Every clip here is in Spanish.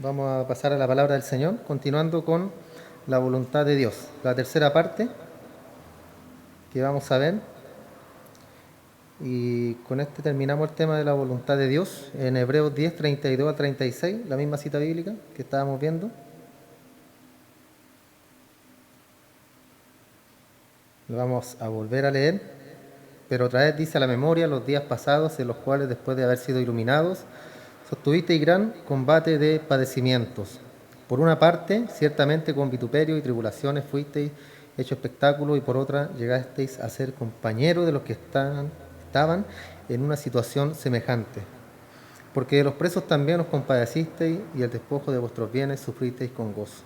Vamos a pasar a la palabra del Señor, continuando con la voluntad de Dios. La tercera parte que vamos a ver. Y con este terminamos el tema de la voluntad de Dios en Hebreos 10, 32 a 36, la misma cita bíblica que estábamos viendo. Lo vamos a volver a leer, pero otra vez dice a la memoria los días pasados en los cuales, después de haber sido iluminados, sostuvisteis gran combate de padecimientos. Por una parte, ciertamente con vituperio y tribulaciones fuisteis hecho espectáculo, y por otra llegasteis a ser compañeros de los que estaban en una situación semejante. Porque de los presos también os compadecisteis, y el despojo de vuestros bienes sufristeis con gozo,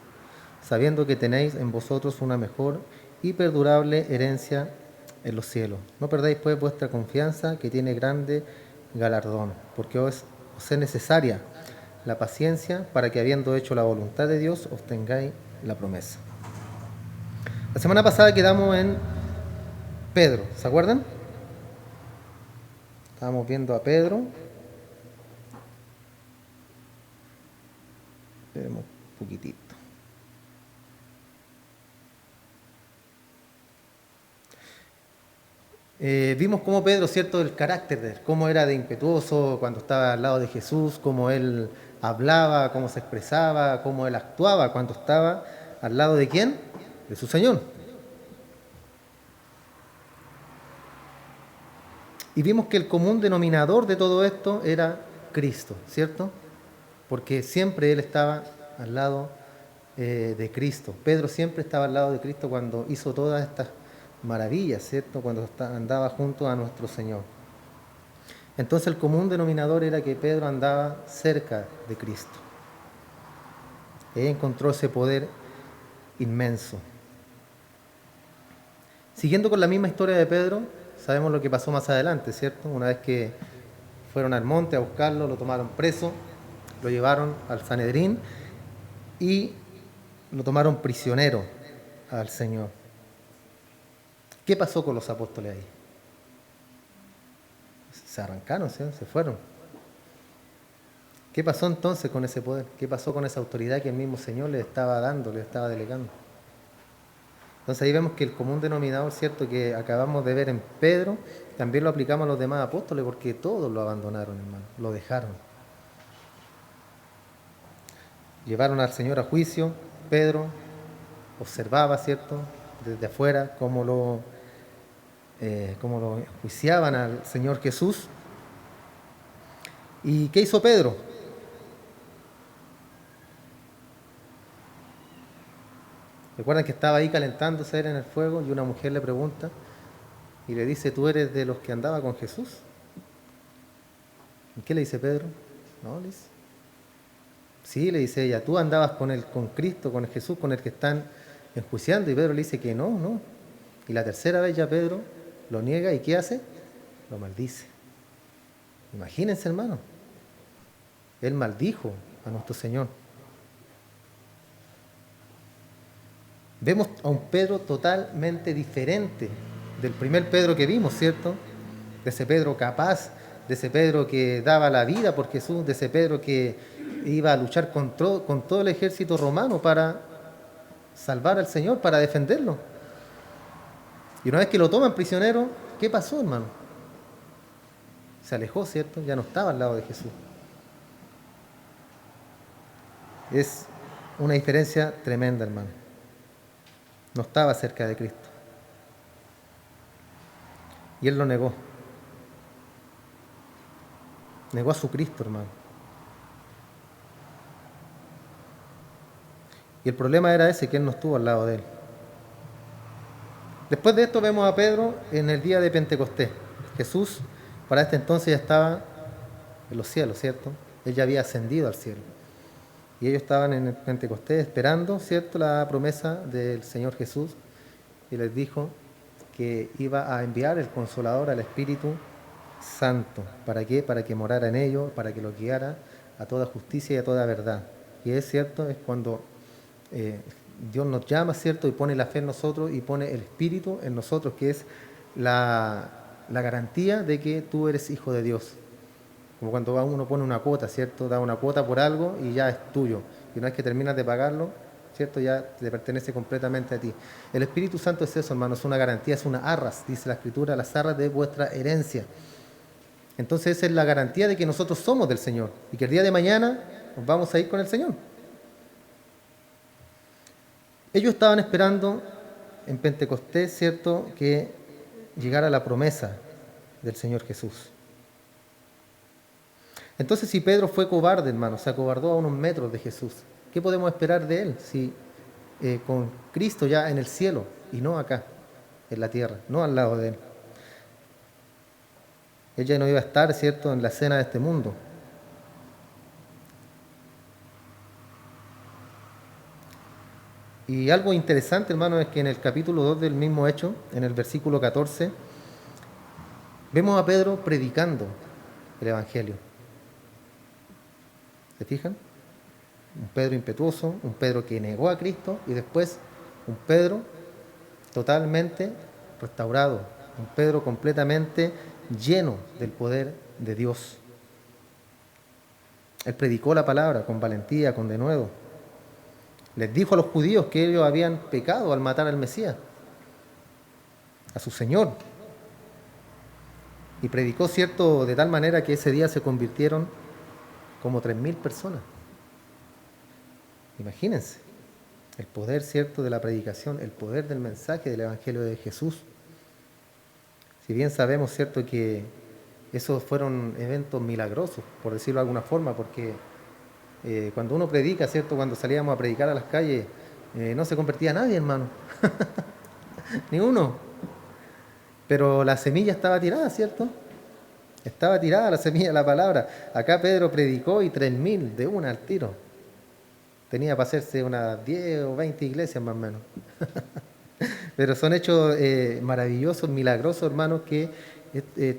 sabiendo que tenéis en vosotros una mejor y perdurable herencia en los cielos. No perdáis pues vuestra confianza, que tiene grande galardón, porque os es necesaria la paciencia, para que, habiendo hecho la voluntad de Dios, obtengáis la promesa. La semana pasada quedamos en Pedro, ¿se acuerdan? Estábamos viendo a Pedro. Esperemos un poquitito. Vimos cómo Pedro, cierto, el carácter de él, cómo era de impetuoso cuando estaba al lado de Jesús, cómo él hablaba, cómo se expresaba, cómo él actuaba cuando estaba al lado de ¿quién? De su Señor. Y vimos que el común denominador de todo esto era Cristo, ¿cierto? Porque siempre él estaba al lado de Cristo. Pedro siempre estaba al lado de Cristo cuando hizo todas estas maravillas, ¿cierto? Cuando andaba junto a nuestro Señor. Entonces el común denominador era que Pedro andaba cerca de Cristo. Él encontró ese poder inmenso. Siguiendo con la misma historia de Pedro, sabemos lo que pasó más adelante, ¿cierto? Una vez que fueron al monte a buscarlo, lo tomaron preso, lo llevaron al Sanedrín y lo tomaron prisionero al Señor. ¿Qué pasó con los apóstoles ahí? Se arrancaron, ¿sí? Se fueron. ¿Qué pasó entonces con ese poder? ¿Qué pasó con esa autoridad que el mismo Señor les estaba dando, les estaba delegando? Entonces ahí vemos que el común denominador, ¿cierto?, que acabamos de ver en Pedro, también lo aplicamos a los demás apóstoles, porque todos lo abandonaron, hermano, lo dejaron. Llevaron al Señor a juicio. Pedro observaba, ¿cierto?, desde afuera cómo lo enjuiciaban al Señor Jesús. ¿Y qué hizo Pedro? Recuerdan que estaba ahí calentándose en el fuego y una mujer le pregunta y le dice: ¿tú eres de los que andaba con Jesús? ¿Y qué le dice Pedro? No, le dice. Sí, le dice ella: tú andabas con Cristo, con el Jesús, con el que están enjuiciando. Y Pedro le dice que no. Y la tercera vez ya Pedro lo niega, ¿y qué hace? Lo maldice. Imagínense, hermano. Él maldijo a nuestro Señor. Vemos a un Pedro totalmente diferente del primer Pedro que vimos, ¿cierto? De ese Pedro capaz, de ese Pedro que daba la vida por Jesús, de ese Pedro que iba a luchar con todo el ejército romano para salvar al Señor, para defenderlo. Y una vez que lo toman prisionero, ¿qué pasó, hermano? Se alejó, ¿cierto? Ya no estaba al lado de Jesús. Es una diferencia tremenda, hermano. No estaba cerca de Cristo. Y él lo negó. Negó a su Cristo, hermano. Y el problema era ese, que él no estuvo al lado de él. Después de esto vemos a Pedro en el día de Pentecostés. Jesús para este entonces ya estaba en los cielos, ¿cierto? Él ya había ascendido al cielo. Y ellos estaban en el Pentecostés esperando, ¿cierto?, la promesa del Señor Jesús. Y les dijo que iba a enviar el Consolador, al Espíritu Santo. ¿Para qué? Para que morara en ellos, para que los guiara a toda justicia y a toda verdad. Y es cierto, es cuando Dios nos llama, ¿cierto?, y pone la fe en nosotros y pone el Espíritu en nosotros, que es la garantía de que tú eres hijo de Dios. Como cuando uno pone una cuota, ¿cierto? Da una cuota por algo y ya es tuyo. Y una vez que terminas de pagarlo, ¿cierto? Ya te pertenece completamente a ti. El Espíritu Santo es eso, hermano, es una garantía, es una arras, dice la Escritura, las arras de vuestra herencia. Entonces esa es la garantía de que nosotros somos del Señor y que el día de mañana nos vamos a ir con el Señor. Ellos estaban esperando en Pentecostés, ¿cierto?, que llegara la promesa del Señor Jesús. Entonces, si Pedro fue cobarde, hermano, se acobardó a unos metros de Jesús, ¿qué podemos esperar de él si con Cristo ya en el cielo y no acá, en la tierra, no al lado de él? Él ya no iba a estar, ¿cierto?, en la escena de este mundo. Y algo interesante, hermano, es que en el capítulo 2 del mismo Hecho, en el versículo 14, vemos a Pedro predicando el Evangelio. ¿Se fijan? Un Pedro impetuoso, un Pedro que negó a Cristo y después un Pedro totalmente restaurado, un Pedro completamente lleno del poder de Dios. Él predicó la palabra con valentía, con denuedo. Les dijo a los judíos que ellos habían pecado al matar al Mesías, a su Señor. Y predicó, cierto, de tal manera que ese día se convirtieron como 3.000 personas. Imagínense, el poder, cierto, de la predicación, el poder del mensaje del Evangelio de Jesús. Si bien sabemos, cierto, que esos fueron eventos milagrosos, por decirlo de alguna forma, porque cuando uno predica, cierto, cuando salíamos a predicar a las calles, no se convertía nadie, hermano, ni uno. Pero la semilla estaba tirada, ¿cierto? Estaba tirada la semilla de la palabra. Acá Pedro predicó y 3.000 de una al tiro. Tenía para hacerse unas 10 o 20 iglesias más o menos. Pero son hechos maravillosos, milagrosos, hermanos, que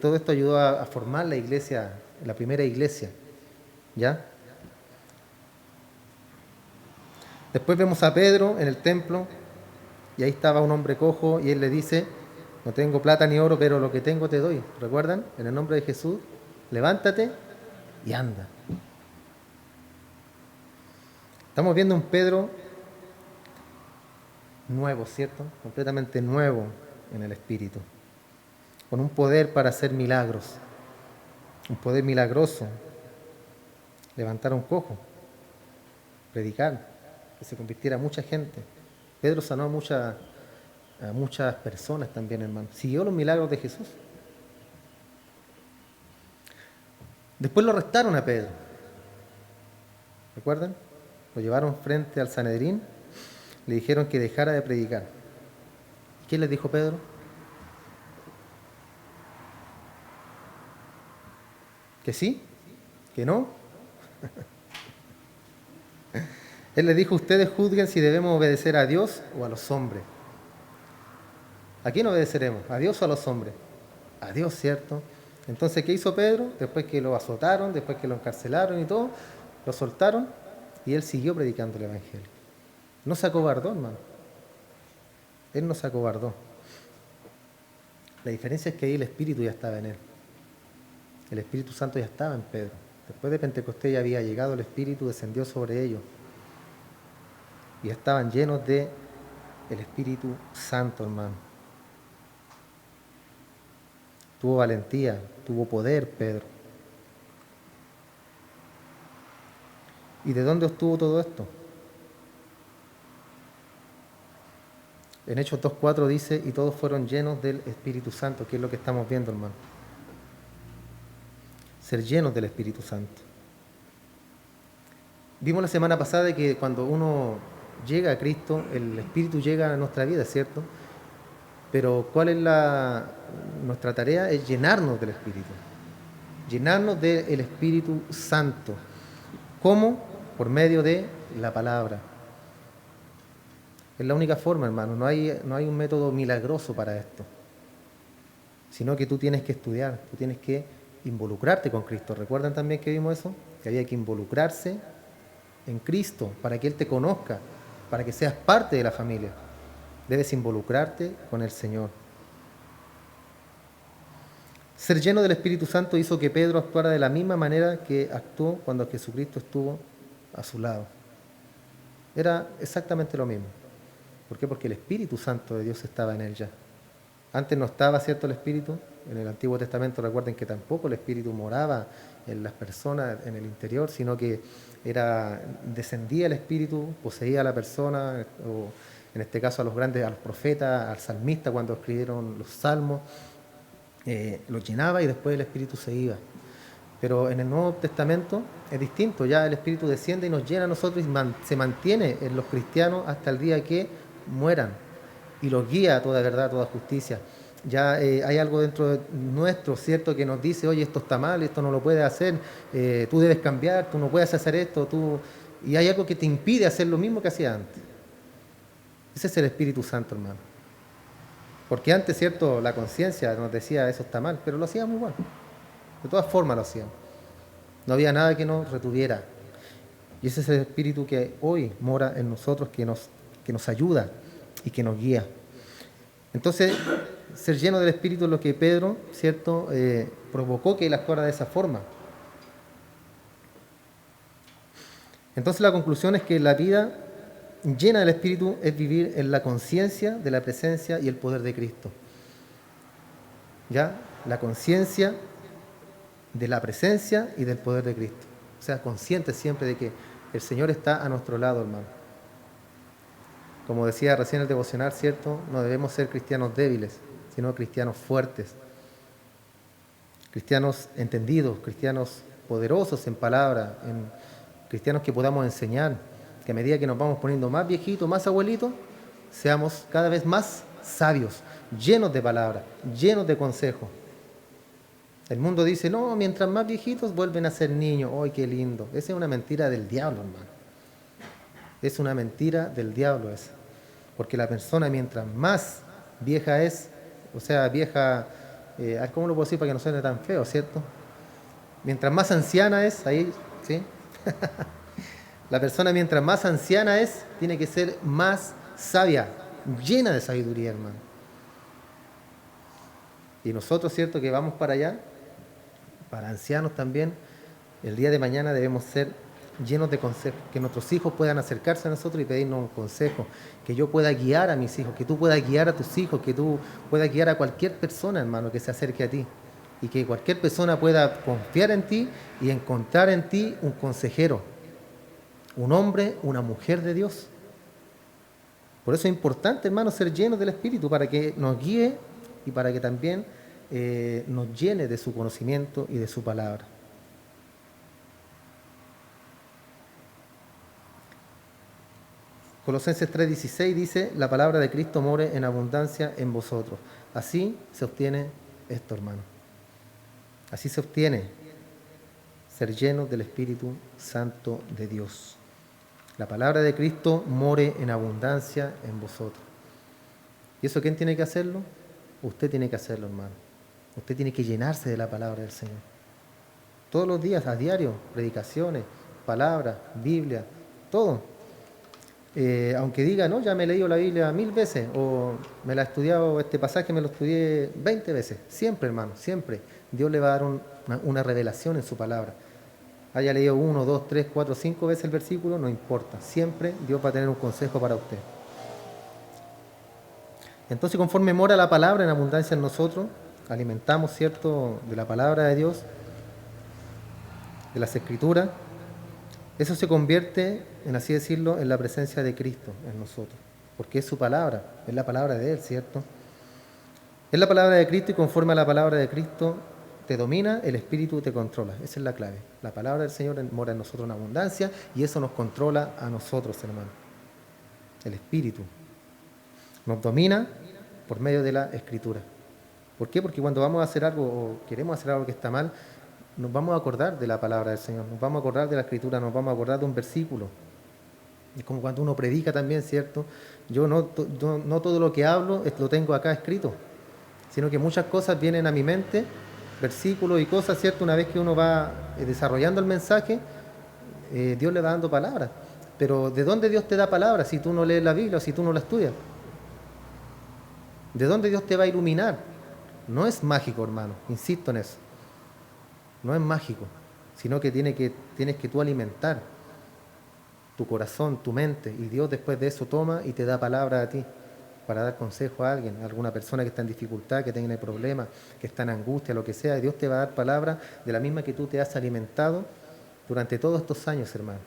todo esto ayudó a formar la iglesia, la primera iglesia. ¿Ya? Después vemos a Pedro en el templo y ahí estaba un hombre cojo y él le dice: no tengo plata ni oro, pero lo que tengo te doy. ¿Recuerdan? En el nombre de Jesús, levántate y anda. Estamos viendo un Pedro nuevo, ¿cierto? Completamente nuevo en el Espíritu, con un poder para hacer milagros, un poder milagroso, levantar a un cojo, predicar, que se convirtiera mucha gente. Pedro sanó a muchas personas también, hermano. Siguió los milagros de Jesús. Después lo arrestaron a Pedro. ¿Recuerdan? Lo llevaron frente al Sanedrín, le dijeron que dejara de predicar. ¿Qué les dijo Pedro? ¿Que sí? ¿Que no? Él les dijo: ustedes juzguen si debemos obedecer a Dios o a los hombres. ¿A quién obedeceremos? ¿A Dios o a los hombres? A Dios, ¿cierto? Entonces, ¿qué hizo Pedro? Después que lo azotaron, después que lo encarcelaron y todo, lo soltaron y él siguió predicando el Evangelio. No se acobardó, hermano. Él no se acobardó. La diferencia es que ahí el Espíritu ya estaba en él. El Espíritu Santo ya estaba en Pedro. Después de Pentecostés ya había llegado el Espíritu, descendió sobre ellos. Y estaban llenos de el Espíritu Santo, hermano. Tuvo valentía, tuvo poder Pedro. ¿Y de dónde obtuvo todo esto? En Hechos 2:4 dice: y todos fueron llenos del Espíritu Santo, que es lo que estamos viendo, hermano. Ser llenos del Espíritu Santo. Vimos la semana pasada que cuando uno llega a Cristo, el Espíritu llega a nuestra vida, ¿cierto? Pero ¿cuál es nuestra tarea? Es llenarnos del Espíritu. Llenarnos del Espíritu Santo. ¿Cómo? Por medio de la palabra. Es la única forma, hermano. No hay un método milagroso para esto. Sino que tú tienes que estudiar, tú tienes que involucrarte con Cristo. ¿Recuerdan también que vimos eso? Que había que involucrarse en Cristo para que Él te conozca, para que seas parte de la familia. Debes involucrarte con el Señor. Ser lleno del Espíritu Santo hizo que Pedro actuara de la misma manera que actuó cuando Jesucristo estuvo a su lado. Era exactamente lo mismo. ¿Por qué? Porque el Espíritu Santo de Dios estaba en él ya. Antes no estaba, ¿cierto?, el Espíritu. En el Antiguo Testamento recuerden que tampoco el Espíritu moraba en las personas, en el interior, sino que descendía el Espíritu, poseía a la persona, o en este caso a los grandes, a los profetas, al salmista cuando escribieron los salmos, los llenaba y después el Espíritu se iba. Pero en el Nuevo Testamento es distinto, ya el Espíritu desciende y nos llena a nosotros y se mantiene en los cristianos hasta el día que mueran y los guía a toda verdad, a toda justicia. Ya hay algo dentro de nuestro, ¿cierto?, que nos dice, oye, esto está mal, esto no lo puedes hacer, tú debes cambiar, tú no puedes hacer esto, y hay algo que te impide hacer lo mismo que hacía antes. Ese es el Espíritu Santo, hermano. Porque antes, ¿cierto?, la conciencia nos decía, eso está mal, pero lo hacíamos igual. De todas formas lo hacíamos. No había nada que nos retuviera. Y ese es el Espíritu que hoy mora en nosotros, que nos ayuda y que nos guía. Entonces, ser lleno del Espíritu es lo que Pedro, ¿cierto?, provocó que él actuara de esa forma. Entonces la conclusión es que la vida llena del Espíritu es vivir en la conciencia de la presencia y el poder de Cristo. ¿Ya? La conciencia de la presencia y del poder de Cristo. O sea, consciente siempre de que el Señor está a nuestro lado, hermano. Como decía recién el devocional, ¿cierto? No debemos ser cristianos débiles, sino cristianos fuertes. Cristianos entendidos, cristianos poderosos en palabra, cristianos que podamos enseñar, que a medida que nos vamos poniendo más viejitos, más abuelitos, seamos cada vez más sabios, llenos de palabra, llenos de consejos. El mundo dice, no, mientras más viejitos vuelven a ser niños. ¡Ay, qué lindo! Esa es una mentira del diablo, hermano. Es una mentira del diablo esa. Porque la persona mientras más vieja es, o sea, vieja, ¿cómo lo puedo decir para que no suene tan feo, cierto? Mientras más anciana es, ahí, ¿sí? La persona mientras más anciana es, tiene que ser más sabia, llena de sabiduría, hermano. Y nosotros, ¿cierto?, que vamos para allá, para ancianos también, el día de mañana debemos ser llenos de consejos, que nuestros hijos puedan acercarse a nosotros y pedirnos un consejo, que yo pueda guiar a mis hijos, que tú puedas guiar a tus hijos, que tú puedas guiar a cualquier persona, hermano, que se acerque a ti, y que cualquier persona pueda confiar en ti y encontrar en ti un consejero, un hombre, una mujer de Dios. Por eso es importante, hermano, ser llenos del Espíritu, para que nos guíe y para que también nos llene de su conocimiento y de su palabra. Colosenses 3:16 dice, la palabra de Cristo more en abundancia en vosotros. Así se obtiene esto, hermano. Así se obtiene ser llenos del Espíritu Santo de Dios. La palabra de Cristo more en abundancia en vosotros. ¿Y eso quién tiene que hacerlo? Usted tiene que hacerlo, hermano. Usted tiene que llenarse de la palabra del Señor. Todos los días, a diario, predicaciones, palabras, Biblia, todo. Aunque diga, no, ya me he leído la Biblia 1000 veces, o me la he estudiado, este pasaje me lo estudié 20 veces. Siempre, hermano, siempre. Dios le va a dar una revelación en su palabra. Haya leído 1, 2, 3, 4, 5 veces el versículo, no importa. Siempre Dios va a tener un consejo para usted. Entonces, conforme mora la palabra en abundancia en nosotros, alimentamos, ¿cierto?, de la palabra de Dios, de las Escrituras, eso se convierte, en así decirlo, en la presencia de Cristo en nosotros, porque es su palabra, es la palabra de Él, ¿cierto? Es la palabra de Cristo y conforme a la palabra de Cristo te domina, el Espíritu te controla. Esa es la clave. La palabra del Señor mora en nosotros en abundancia y eso nos controla a nosotros, hermano. El Espíritu nos domina por medio de la Escritura. ¿Por qué? Porque cuando vamos a hacer algo o queremos hacer algo que está mal, nos vamos a acordar de la palabra del Señor, nos vamos a acordar de la Escritura, nos vamos a acordar de un versículo. Es como cuando uno predica también, ¿cierto? Yo no todo lo que hablo lo tengo acá escrito, sino que muchas cosas vienen a mi mente, versículos y cosas, ¿cierto? Una vez que uno va desarrollando el mensaje, Dios le va dando palabras. Pero ¿de dónde Dios te da palabras si tú no lees la Biblia o si tú no la estudias? ¿De dónde Dios te va a iluminar? no es mágico, hermano, insisto en eso. No es mágico, sino que tienes que tú alimentar tu corazón, tu mente, y Dios después de eso toma y te da palabra a ti para dar consejo a alguien, a alguna persona que está en dificultad, que tenga problemas, que está en angustia, lo que sea, y Dios te va a dar palabra de la misma que tú te has alimentado durante todos estos años, hermano.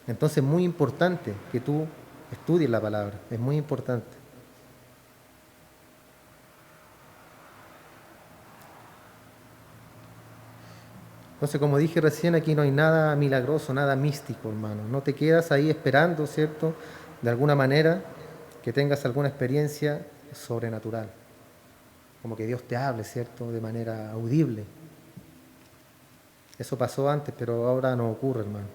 Entonces es muy importante que tú estudies la palabra, es muy importante. Entonces, como dije recién, aquí no hay nada milagroso, nada místico, hermano. No te quedas ahí esperando, ¿cierto? De alguna manera que tengas alguna experiencia sobrenatural. Como que Dios te hable, ¿cierto? De manera audible. Eso pasó antes, pero ahora no ocurre, hermano.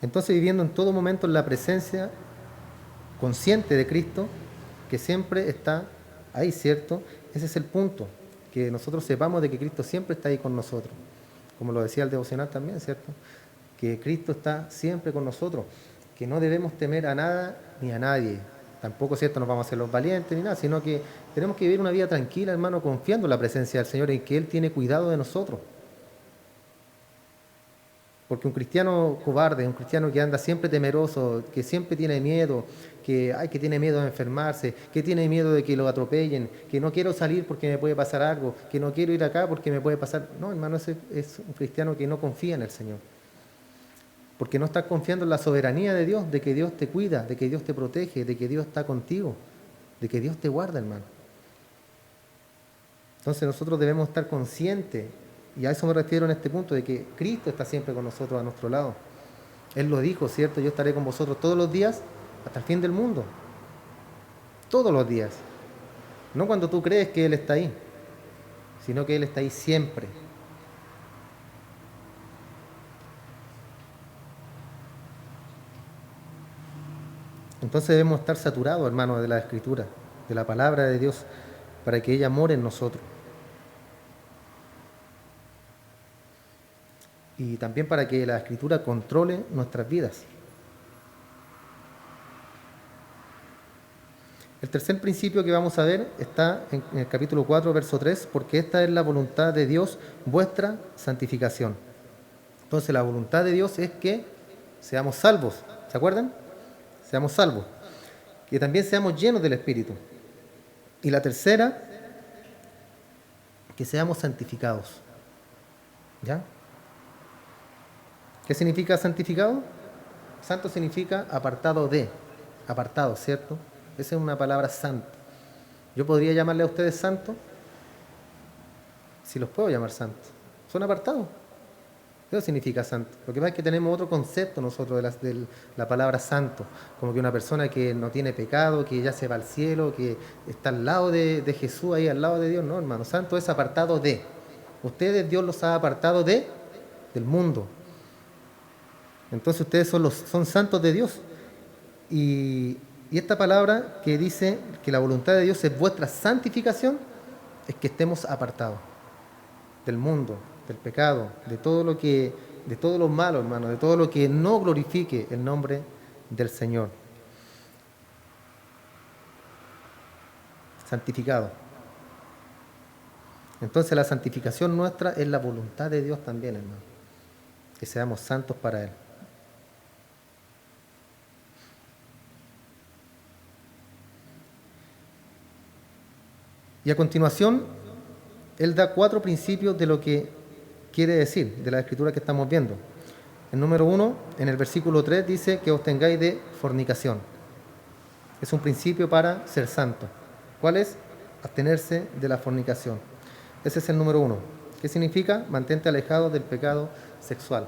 Entonces, viviendo en todo momento en la presencia consciente de Cristo, que siempre está ahí, ¿cierto? Ese es el punto, que nosotros sepamos de que Cristo siempre está ahí con nosotros, como lo decía el devocional también, ¿cierto? Que Cristo está siempre con nosotros, que no debemos temer a nada ni a nadie. Tampoco, ¿cierto?, nos vamos a hacer los valientes ni nada, sino que tenemos que vivir una vida tranquila, hermano, confiando en la presencia del Señor, en que Él tiene cuidado de nosotros. Porque un cristiano cobarde, un cristiano que anda siempre temeroso, que siempre tiene miedo, que tiene miedo de enfermarse, que tiene miedo de que lo atropellen, que no quiero salir porque me puede pasar algo, que no quiero ir acá porque me puede pasar... No, hermano, ese es un cristiano que no confía en el Señor. Porque no estás confiando en la soberanía de Dios, de que Dios te cuida, de que Dios te protege, de que Dios está contigo, de que Dios te guarda, hermano. Entonces nosotros debemos estar conscientes, y a eso me refiero en este punto, de que Cristo está siempre con nosotros a nuestro lado. Él lo dijo, ¿cierto? Yo estaré con vosotros todos los días hasta el fin del mundo. Todos los días. No cuando tú crees que Él está ahí, sino que Él está ahí siempre. Entonces debemos estar saturados, hermanos, de la Escritura, de la palabra de Dios, para que ella more en nosotros. Y también para que la Escritura controle nuestras vidas. El tercer principio que vamos a ver está en el capítulo 4, verso 3, porque esta es la voluntad de Dios, vuestra santificación. Entonces la voluntad de Dios es que seamos salvos, ¿se acuerdan? Seamos salvos. Que también seamos llenos del Espíritu. Y la tercera, que seamos santificados. ¿Ya? ¿Qué significa santificado? Santo significa apartado de, apartado, ¿cierto? Esa es una palabra santo. Yo podría llamarle a ustedes santos, si los puedo llamar santos. Son apartados. Eso significa santo. Lo que pasa es que tenemos otro concepto nosotros de la palabra santo, como que una persona que no tiene pecado, que ya se va al cielo, que está al lado de Jesús, ahí al lado de Dios. No, hermano, santo es apartado de. Ustedes Dios los ha apartado del mundo. Entonces ustedes son santos de Dios. Y esta palabra que dice que la voluntad de Dios es vuestra santificación, es que estemos apartados del mundo, del pecado, de todo lo malo, hermano, de todo lo que no glorifique el nombre del Señor. Santificado. Entonces la santificación nuestra es la voluntad de Dios también, hermano. Que seamos santos para Él. Y a continuación, Él da 4 principios de lo que quiere decir, de la escritura que estamos viendo. El número 1, en el versículo 3, dice que os tengáis de fornicación. Es un principio para ser santo. ¿Cuál es? Abstenerse de la fornicación. Ese es el número 1. ¿Qué significa? Mantente alejado del pecado sexual.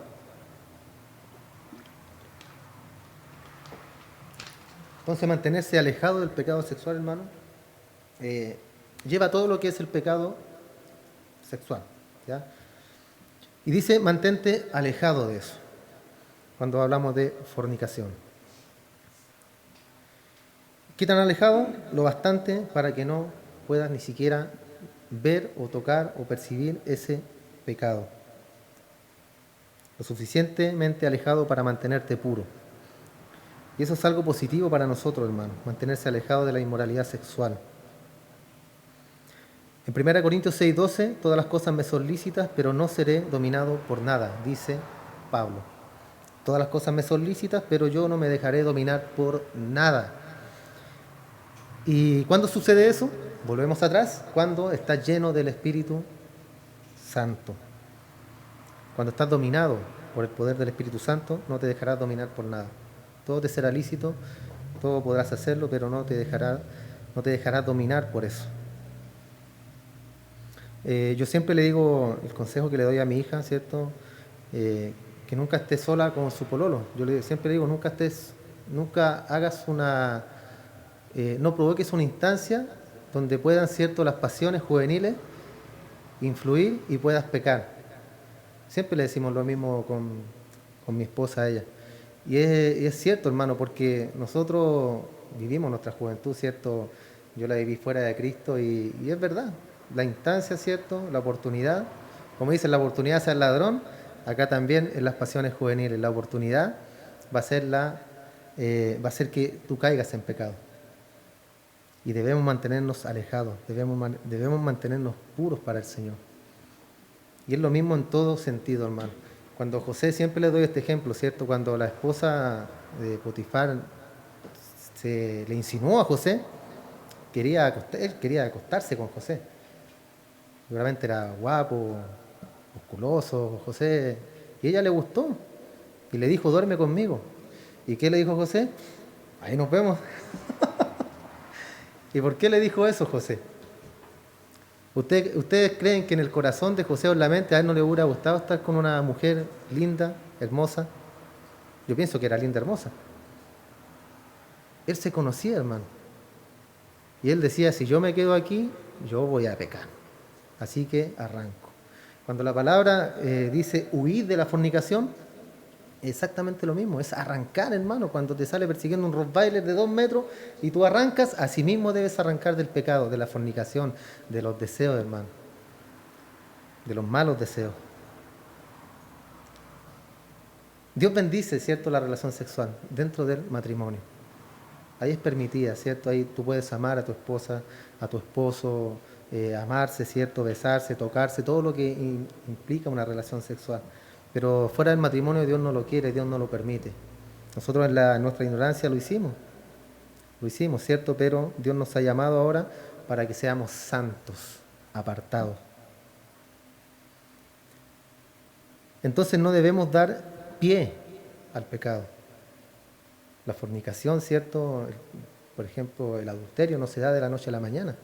Entonces, mantenerse alejado del pecado sexual, hermano, lleva todo lo que es el pecado sexual, ¿ya? Y dice, mantente alejado de eso, cuando hablamos de fornicación. ¿Qué tan alejado? Lo bastante para que no puedas ni siquiera ver o tocar o percibir ese pecado. Lo suficientemente alejado para mantenerte puro. Y eso es algo positivo para nosotros, hermanos, mantenerse alejado de la inmoralidad sexual. En 1 Corintios 6:12, todas las cosas me son lícitas, pero no seré dominado por nada, dice Pablo. Todas las cosas me son lícitas, pero yo no me dejaré dominar por nada. ¿Y cuándo sucede eso? Volvemos atrás, cuando estás lleno del Espíritu Santo. Cuando estás dominado por el poder del Espíritu Santo, no te dejarás dominar por nada. Todo te será lícito, todo podrás hacerlo, pero no te dejarás dominar por eso. Yo siempre le digo, el consejo que le doy a mi hija, ¿cierto? Que nunca esté sola con su pololo. Siempre le digo, nunca hagas no provoques una instancia donde puedan, ¿cierto?, las pasiones juveniles influir y puedas pecar. Siempre le decimos lo mismo con mi esposa a ella. Y es cierto, hermano, porque nosotros vivimos nuestra juventud, ¿cierto? Yo la viví fuera de Cristo y es verdad. La instancia, ¿cierto? La oportunidad. Como dicen, la oportunidad es el ladrón. Acá también en las pasiones juveniles. La oportunidad va a ser que tú caigas en pecado. Y debemos mantenernos alejados. Debemos mantenernos puros para el Señor. Y es lo mismo en todo sentido, hermano. Cuando José, siempre le doy este ejemplo, ¿cierto? Cuando la esposa de Potifar se le insinuó a José, él quería acostarse con José. Seguramente era guapo, musculoso, José, y ella le gustó. Y le dijo, duerme conmigo. ¿Y qué le dijo José? Ahí nos vemos. ¿Y por qué le dijo eso José? ¿Ustedes creen que en el corazón de José o en la mente a él no le hubiera gustado estar con una mujer linda, hermosa? Yo pienso que era linda, hermosa. Él se conocía, hermano. Y él decía, si yo me quedo aquí, yo voy a pecar. Así que arranco. Cuando la palabra dice huir de la fornicación, exactamente lo mismo, es arrancar, hermano. Cuando te sale persiguiendo un rottweiler de 2 metros y tú arrancas, así mismo debes arrancar del pecado, de la fornicación, de los deseos, hermano, de los malos deseos. Dios bendice, ¿cierto?, la relación sexual dentro del matrimonio. Ahí es permitida, ¿cierto? Ahí tú puedes amar a tu esposa, a tu esposo, amarse, ¿cierto?, besarse, tocarse, todo lo que implica una relación sexual. Pero fuera del matrimonio Dios no lo quiere, Dios no lo permite. Nosotros en nuestra ignorancia lo hicimos, ¿cierto? Pero Dios nos ha llamado ahora para que seamos santos, apartados. Entonces no debemos dar pie al pecado. La fornicación, ¿cierto? Por ejemplo, el adulterio no se da de la noche a la mañana.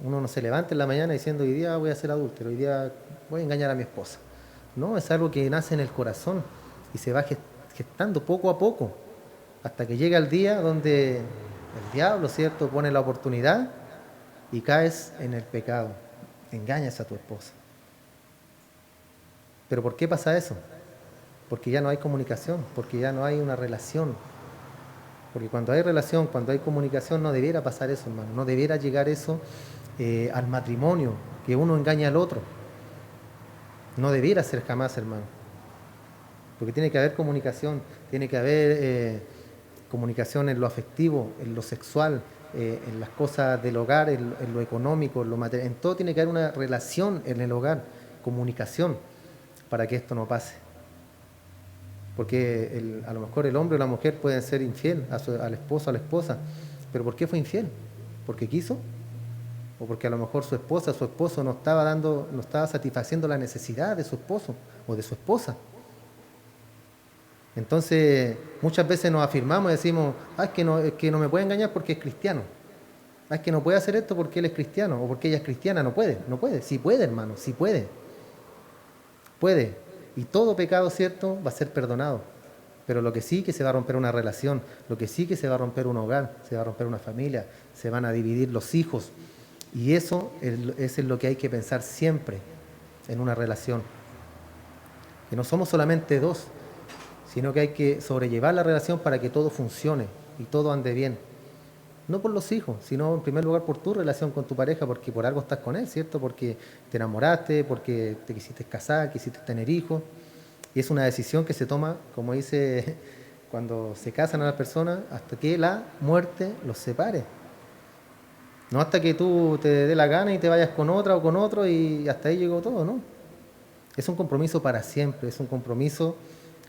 Uno no se levanta en la mañana diciendo, hoy día voy a ser adúltero, hoy día voy a engañar a mi esposa. No, es algo que nace en el corazón y se va gestando poco a poco, hasta que llega el día donde el diablo, ¿cierto?, pone la oportunidad y caes en el pecado, engañas a tu esposa. ¿Pero por qué pasa eso? Porque ya no hay comunicación, porque ya no hay una relación. Porque cuando hay relación, cuando hay comunicación, no debiera pasar eso, hermano. No debiera llegar eso al matrimonio, que uno engaña al otro. No debiera ser jamás, hermano. Porque tiene que haber comunicación, tiene que haber comunicación en lo afectivo, en lo sexual, en las cosas del hogar, en lo económico, en lo material. En todo tiene que haber una relación en el hogar, comunicación, para que esto no pase. Porque a lo mejor el hombre o la mujer pueden ser infiel al esposo o a la esposa. ¿Pero por qué fue infiel? ¿Porque quiso? ¿O porque a lo mejor su esposo no estaba satisfaciendo la necesidad de su esposo o de su esposa? Entonces, muchas veces nos afirmamos y decimos, es que no me puede engañar porque es cristiano. Es que no puede hacer esto porque él es cristiano o porque ella es cristiana. No puede. Sí puede, hermano, sí puede. Puede. Y todo pecado, ¿cierto?, va a ser perdonado. Pero lo que sí que se va a romper una relación, lo que sí que se va a romper un hogar, se va a romper una familia, se van a dividir los hijos. Y eso es lo que hay que pensar siempre en una relación. Que no somos solamente dos, sino que hay que sobrellevar la relación para que todo funcione y todo ande bien. No por los hijos, sino en primer lugar por tu relación con tu pareja, porque por algo estás con él, ¿cierto? Porque te enamoraste, porque te quisiste casar, quisiste tener hijos. Y es una decisión que se toma, como dice cuando se casan a las personas, hasta que la muerte los separe. No hasta que tú te dé la gana y te vayas con otra o con otro y hasta ahí llegó todo, ¿no? Es un compromiso para siempre, es un compromiso,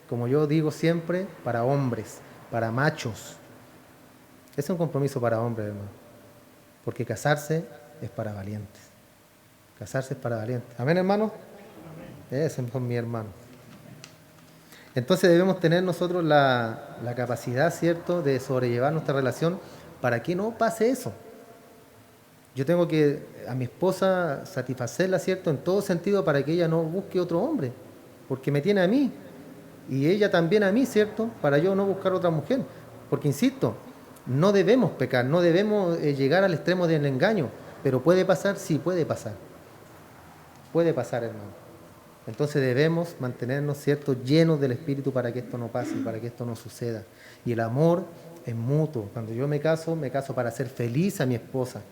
como yo digo siempre, para hombres, para machos. Es un compromiso para hombres, hermano. Porque casarse es para valientes. Casarse es para valientes. ¿Amén, hermano? Ese es mi hermano. Entonces debemos tener nosotros la capacidad, ¿cierto?, de sobrellevar nuestra relación para que no pase eso. Yo tengo que a mi esposa satisfacerla, ¿cierto?, en todo sentido para que ella no busque otro hombre, porque me tiene a mí, y ella también a mí, ¿cierto?, para yo no buscar otra mujer. Porque, insisto, no debemos pecar, no debemos llegar al extremo del engaño, pero puede pasar, sí, puede pasar. Puede pasar, hermano. Entonces debemos mantenernos, ¿cierto?, llenos del Espíritu para que esto no pase, para que esto no suceda. Y el amor es mutuo. Cuando yo me caso para hacer feliz a mi esposa.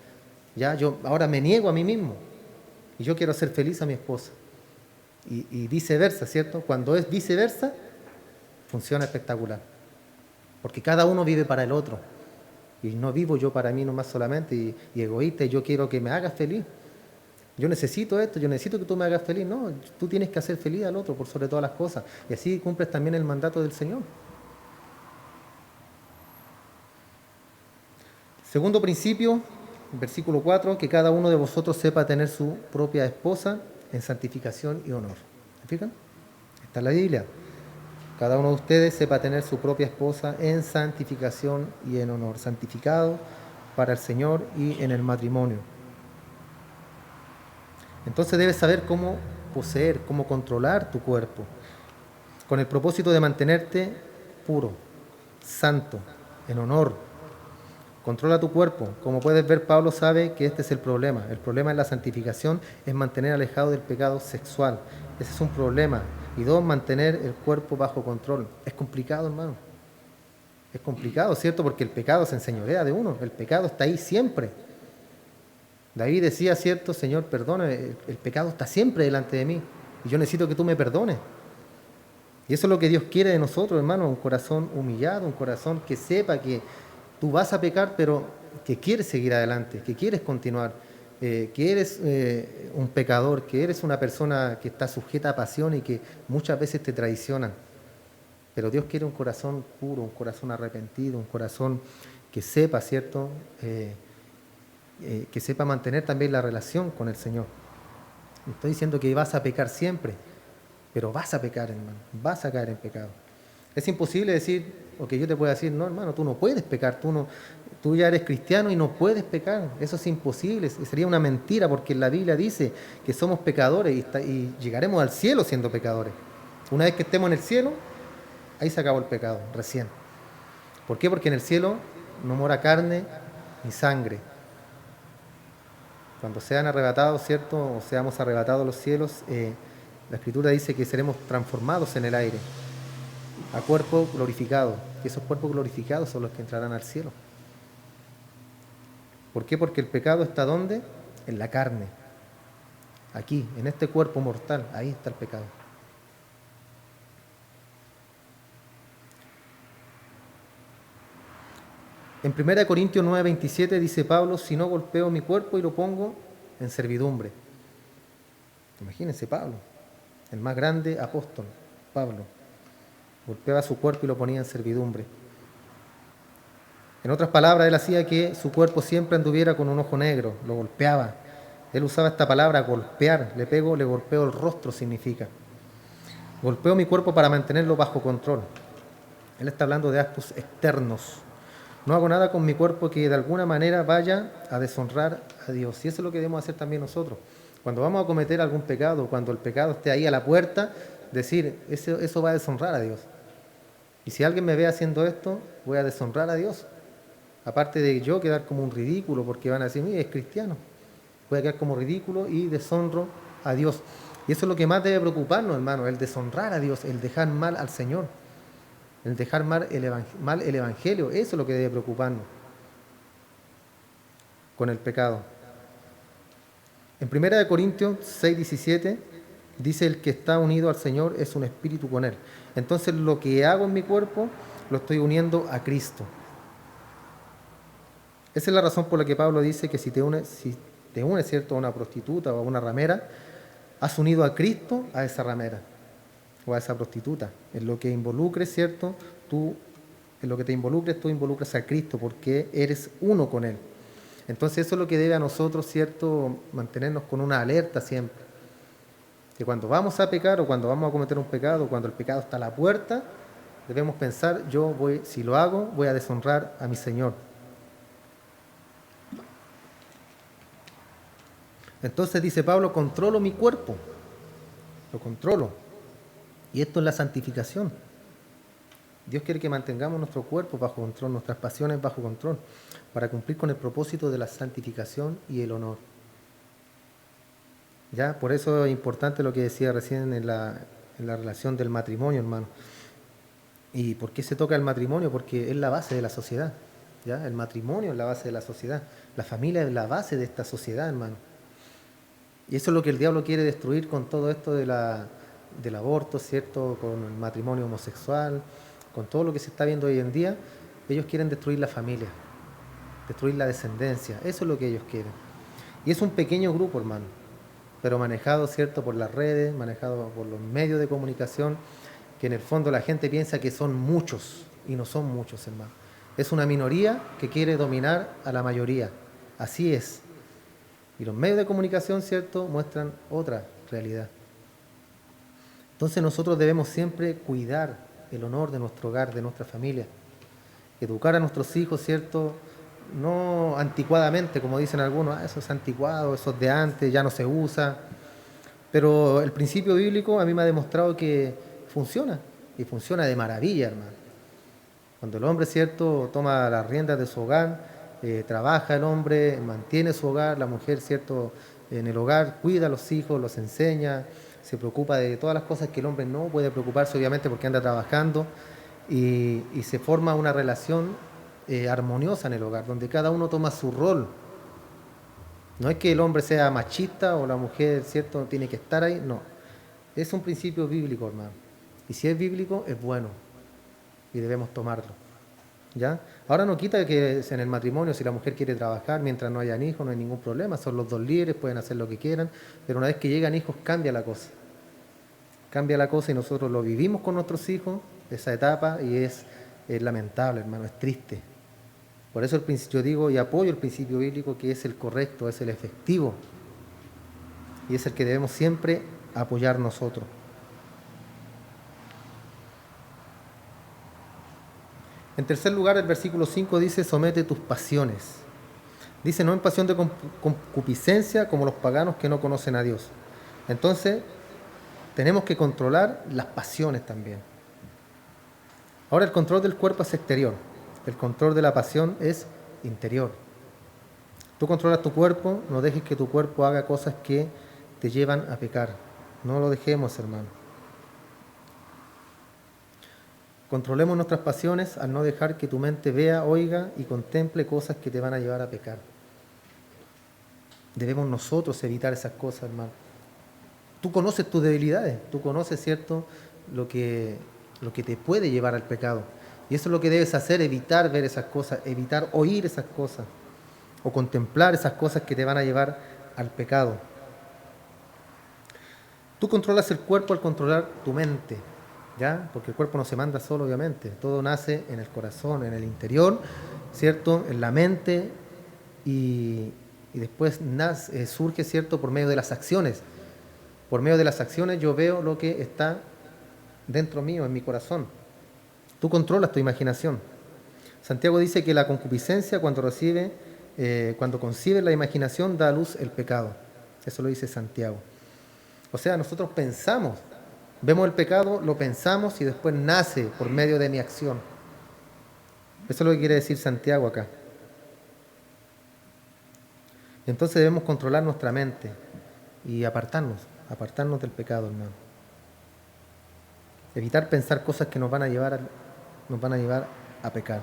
Ya, yo ahora me niego a mí mismo y yo quiero hacer feliz a mi esposa. Y viceversa, ¿cierto? Cuando es viceversa, funciona espectacular. Porque cada uno vive para el otro. Y no vivo yo para mí nomás solamente y egoísta, y yo quiero que me hagas feliz. Yo necesito esto, yo necesito que tú me hagas feliz. No, tú tienes que hacer feliz al otro por sobre todas las cosas. Y así cumples también el mandato del Señor. Segundo principio, versículo 4, que cada uno de vosotros sepa tener su propia esposa en santificación y honor. ¿Se fijan? Está en la Biblia. Cada uno de ustedes sepa tener su propia esposa en santificación y en honor. Santificado para el Señor y en el matrimonio. Entonces debes saber cómo poseer, cómo controlar tu cuerpo, con el propósito de mantenerte puro, santo, en honor. Controla tu cuerpo. Como puedes ver, Pablo sabe que este es el problema. El problema en la santificación es mantener alejado del pecado sexual. Ese es un problema. Y dos, mantener el cuerpo bajo control. Es complicado, hermano. Es complicado, ¿cierto? Porque el pecado se enseñorea de uno. El pecado está ahí siempre. David decía, ¿cierto? Señor, perdóname, el pecado está siempre delante de mí y yo necesito que tú me perdones. Y eso es lo que Dios quiere de nosotros, hermano, un corazón humillado, un corazón que sepa que tú vas a pecar, pero que quieres seguir adelante, que quieres continuar, que eres un pecador, que eres una persona que está sujeta a pasión y que muchas veces te traicionan. Pero Dios quiere un corazón puro, un corazón arrepentido, un corazón que sepa, ¿cierto?, que sepa mantener también la relación con el Señor. No estoy diciendo que vas a pecar siempre, pero vas a pecar, hermano, vas a caer en pecado. Es imposible decir, o que yo te pueda decir, no, hermano, tú no puedes pecar, tú ya eres cristiano y no puedes pecar. Eso es imposible, sería una mentira, porque la Biblia dice que somos pecadores y llegaremos al cielo siendo pecadores. Una vez que estemos en el cielo, ahí se acabó el pecado, recién. ¿Por qué? Porque en el cielo no mora carne ni sangre. Cuando sean arrebatados, ¿cierto? O seamos arrebatados a los cielos, la Escritura dice que seremos transformados en el aire, a cuerpo glorificado. Y esos cuerpos glorificados son los que entrarán al cielo. ¿Por qué? Porque el pecado está ¿dónde? En la carne. Aquí, en este cuerpo mortal, ahí está el pecado. En 1 Corintios 9:27 dice Pablo, si no golpeo mi cuerpo y lo pongo en servidumbre. Imagínense Pablo, el más grande apóstol, Pablo, golpeaba su cuerpo y lo ponía en servidumbre. En otras palabras, él hacía que su cuerpo siempre anduviera con un ojo negro, lo golpeaba. Él usaba esta palabra, golpear, le golpeo el rostro, significa. Golpeo mi cuerpo para mantenerlo bajo control. Él está hablando de actos externos. No hago nada con mi cuerpo que de alguna manera vaya a deshonrar a Dios. Y eso es lo que debemos hacer también nosotros. Cuando vamos a cometer algún pecado, cuando el pecado esté ahí a la puerta, decir, eso va a deshonrar a Dios. Y si alguien me ve haciendo esto, voy a deshonrar a Dios. Aparte de yo quedar como un ridículo, porque van a decir, mira, es cristiano. Voy a quedar como ridículo y deshonro a Dios. Y eso es lo que más debe preocuparnos, hermano, el deshonrar a Dios, el dejar mal al Señor. El dejar mal el Evangelio, eso es lo que debe preocuparnos con el pecado. En 1 Corintios 6:17 dice, el que está unido al Señor es un espíritu con Él. Entonces lo que hago en mi cuerpo lo estoy uniendo a Cristo. Esa es la razón por la que Pablo dice que si te unes, ¿cierto?, a una prostituta o a una ramera, has unido a Cristo a esa ramera o a esa prostituta. En lo que involucres, ¿cierto?, en lo que te involucres, tú involucras a Cristo porque eres uno con Él. Entonces eso es lo que debe a nosotros, ¿cierto?, mantenernos con una alerta siempre. Que cuando vamos a pecar o cuando vamos a cometer un pecado, cuando el pecado está a la puerta, debemos pensar, si lo hago, voy a deshonrar a mi Señor. Entonces dice Pablo, controlo mi cuerpo, lo controlo. Y esto es la santificación. Dios quiere que mantengamos nuestro cuerpo bajo control, nuestras pasiones bajo control, para cumplir con el propósito de la santificación y el honor. ¿Ya? Por eso es importante lo que decía recién en la relación del matrimonio, hermano. ¿Y por qué se toca el matrimonio? Porque es la base de la sociedad. ¿Ya? El matrimonio es la base de la sociedad. La familia es la base de esta sociedad, hermano. Y eso es lo que el diablo quiere destruir con todo esto del aborto, ¿cierto? Con el matrimonio homosexual, con todo lo que se está viendo hoy en día. Ellos quieren destruir la familia, destruir la descendencia. Eso es lo que ellos quieren. Y es un pequeño grupo, hermano, pero manejado, ¿cierto?, por las redes, manejado por los medios de comunicación, que en el fondo la gente piensa que son muchos, y no son muchos, hermano. Es una minoría que quiere dominar a la mayoría. Así es. Y los medios de comunicación, ¿cierto?, muestran otra realidad. Entonces nosotros debemos siempre cuidar el honor de nuestro hogar, de nuestra familia. Educar a nuestros hijos, ¿cierto?, no anticuadamente, como dicen algunos, eso es anticuado, eso es de antes, ya no se usa. Pero el principio bíblico a mí me ha demostrado que funciona, y funciona de maravilla, hermano. Cuando el hombre, ¿cierto?, toma las riendas de su hogar, trabaja el hombre, mantiene su hogar, la mujer, ¿cierto?, en el hogar, cuida a los hijos, los enseña, se preocupa de todas las cosas que el hombre no puede preocuparse, obviamente, porque anda trabajando, y se forma una relación armoniosa en el hogar, donde cada uno toma su rol. No es que el hombre sea machista o la mujer, ¿cierto?, tiene que estar ahí, no. Es un principio bíblico, hermano. Y si es bíblico, es bueno, y debemos tomarlo. ¿Ya? Ahora no quita que en el matrimonio, si la mujer quiere trabajar mientras no hayan hijos, no hay ningún problema, son los dos líderes, pueden hacer lo que quieran, pero una vez que llegan hijos cambia la cosa. Cambia la cosa y nosotros lo vivimos con nuestros hijos, esa etapa, y es lamentable, hermano, es triste. Por eso yo digo y apoyo el principio bíblico, que es el correcto, es el efectivo, y es el que debemos siempre apoyar nosotros. En tercer lugar, el versículo 5 dice, somete tus pasiones. Dice, no en pasión de concupiscencia como los paganos que no conocen a Dios. Entonces, tenemos que controlar las pasiones también. Ahora, el control del cuerpo es exterior. El control de la pasión es interior. Tú controlas tu cuerpo, no dejes que tu cuerpo haga cosas que te llevan a pecar. No lo dejemos, hermano. Controlemos nuestras pasiones al no dejar que tu mente vea, oiga y contemple cosas que te van a llevar a pecar. Debemos nosotros evitar esas cosas, hermano. Tú conoces tus debilidades, tú conoces, ¿cierto?, lo que te puede llevar al pecado. Y eso es lo que debes hacer, evitar ver esas cosas, evitar oír esas cosas o contemplar esas cosas que te van a llevar al pecado. Tú controlas el cuerpo al controlar tu mente, ¿ya? Porque el cuerpo no se manda solo, obviamente. Todo nace en el corazón, en el interior, ¿cierto?, en la mente, y después surge, ¿cierto?, por medio de las acciones. Por medio de las acciones yo veo lo que está dentro mío, en mi corazón. Tú controlas tu imaginación. Santiago dice que la concupiscencia, cuando concibe la imaginación, da a luz el pecado. Eso lo dice Santiago. O sea, nosotros pensamos, vemos el pecado, lo pensamos y después nace por medio de mi acción. Eso es lo que quiere decir Santiago acá. Entonces debemos controlar nuestra mente y apartarnos del pecado, hermano. Evitar pensar cosas que nos van a llevar a pecar.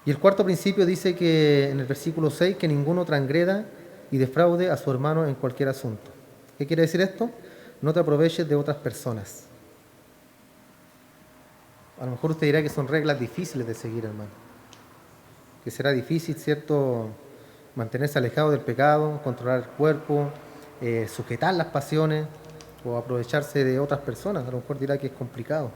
Y el cuarto principio dice que en el versículo 6, que ninguno transgreda y defraude a su hermano en cualquier asunto. ¿Qué quiere decir esto? No te aproveches de otras personas. A lo mejor usted dirá que son reglas difíciles de seguir, hermano. Que será difícil, ¿cierto?, mantenerse alejado del pecado, controlar el cuerpo, sujetar las pasiones o aprovecharse de otras personas. A lo mejor dirá que es complicado.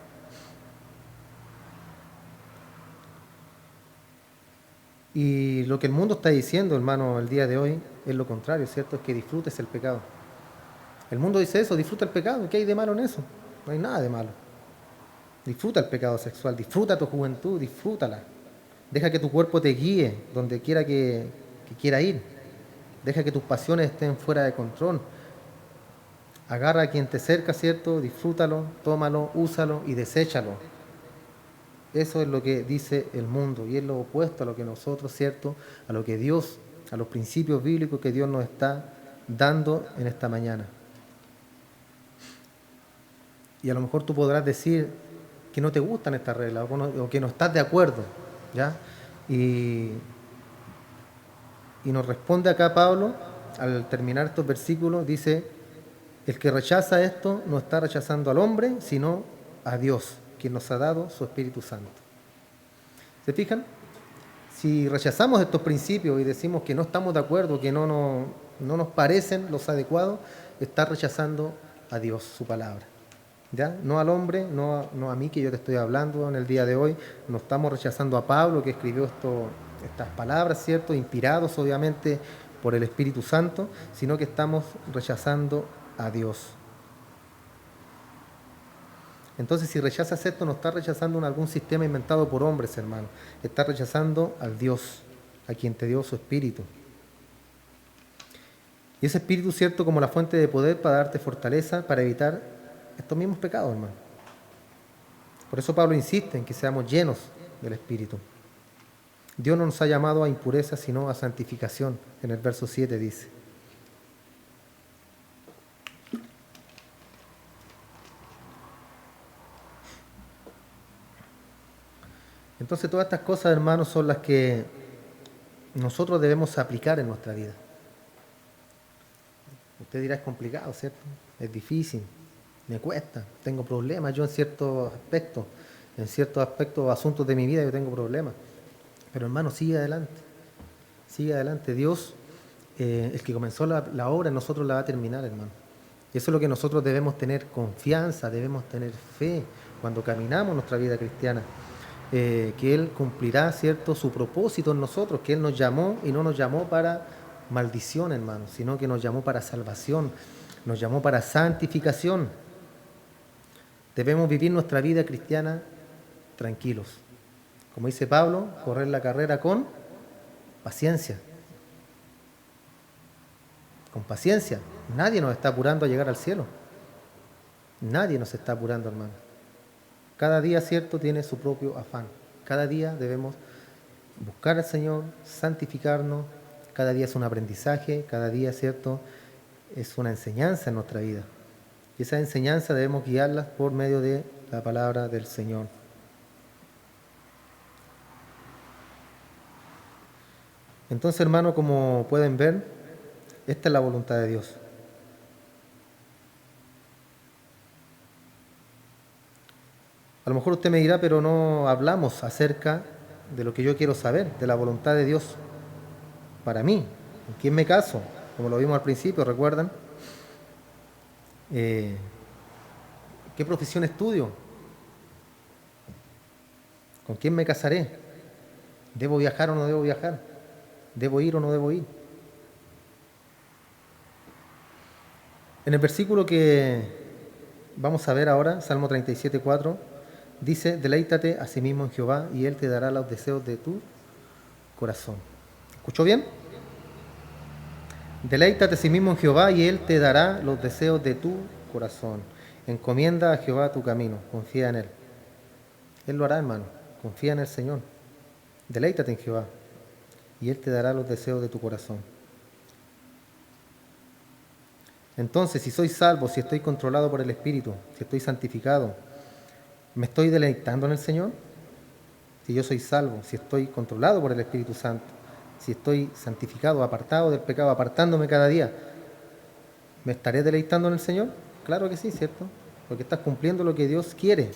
Y lo que el mundo está diciendo, hermano, el día de hoy es lo contrario, ¿cierto? Es que disfrutes el pecado. El mundo dice eso, disfruta el pecado. ¿Qué hay de malo en eso? No hay nada de malo. Disfruta el pecado sexual, disfruta tu juventud, disfrútala. Deja que tu cuerpo te guíe donde quiera que quiera ir. Deja que tus pasiones estén fuera de control. Agarra a quien te cerca, ¿cierto? Disfrútalo, tómalo, úsalo y deséchalo. Eso es lo que dice el mundo y es lo opuesto a lo que nosotros, ¿cierto?, a lo que Dios, a los principios bíblicos que Dios nos está dando en esta mañana. Y a lo mejor tú podrás decir que no te gustan estas reglas o que no estás de acuerdo, ¿ya? Y nos responde acá Pablo, al terminar estos versículos, dice: el que rechaza esto no está rechazando al hombre, sino a Dios, quien nos ha dado su Espíritu Santo. ¿Se fijan? Si rechazamos estos principios y decimos que no estamos de acuerdo, que no nos parecen los adecuados, está rechazando a Dios, su palabra. ¿Ya? No al hombre, no a mí que yo te estoy hablando en el día de hoy. No estamos rechazando a Pablo, que escribió estas palabras, ¿cierto?, inspirados obviamente por el Espíritu Santo, sino que estamos rechazando a Dios. Entonces, si rechazas esto, no estás rechazando algún sistema inventado por hombres, hermano. Estás rechazando al Dios, a quien te dio su Espíritu. Y ese Espíritu, ¿cierto?, como la fuente de poder para darte fortaleza, para evitar estos mismos pecados, hermano. Por eso Pablo insiste en que seamos llenos del Espíritu. Dios no nos ha llamado a impureza, sino a santificación. En el verso 7 dice. Entonces todas estas cosas, hermanos, son las que nosotros debemos aplicar en nuestra vida. Usted dirá, es complicado, ¿cierto? Es difícil, me cuesta, tengo problemas yo en ciertos aspectos, asuntos de mi vida yo tengo problemas. Pero hermano, sigue adelante. Dios, el que comenzó la obra en nosotros la va a terminar, hermano. Y eso es lo que nosotros debemos tener confianza, debemos tener fe cuando caminamos nuestra vida cristiana. Que Él cumplirá, ¿cierto?, su propósito en nosotros, que Él nos llamó y no nos llamó para maldición, hermano, sino que nos llamó para salvación, nos llamó para santificación. Debemos vivir nuestra vida cristiana tranquilos. Como dice Pablo, correr la carrera con paciencia. Con paciencia. Nadie nos está apurando a llegar al cielo. Nadie nos está apurando, hermano. Cada día, ¿cierto?, tiene su propio afán. Cada día debemos buscar al Señor, santificarnos. Cada día es un aprendizaje, cada día, ¿cierto?, es una enseñanza en nuestra vida. Y esa enseñanza debemos guiarlas por medio de la palabra del Señor. Entonces, hermano, como pueden ver, esta es la voluntad de Dios. A lo mejor usted me dirá, pero no hablamos acerca de lo que yo quiero saber, de la voluntad de Dios para mí. ¿En quién me caso? Como lo vimos al principio, ¿recuerdan? ¿Qué profesión estudio? ¿Con quién me casaré? ¿Debo viajar o no debo viajar? ¿Debo ir o no debo ir? En el versículo que vamos a ver ahora, Salmo 37:4, dice: deleítate a sí mismo en Jehová y Él te dará los deseos de tu corazón. ¿Escuchó bien? Deleítate a sí mismo en Jehová y Él te dará los deseos de tu corazón. Encomienda a Jehová tu camino, confía en Él. Él lo hará, hermano. Confía en el Señor. Deleítate en Jehová y Él te dará los deseos de tu corazón. Entonces, si soy salvo, si estoy controlado por el Espíritu, si estoy santificado, ¿me estoy deleitando en el Señor? Si yo soy salvo, si estoy controlado por el Espíritu Santo, si estoy santificado, apartado del pecado, apartándome cada día, ¿me estaré deleitando en el Señor? Claro que sí, ¿cierto? Porque estás cumpliendo lo que Dios quiere.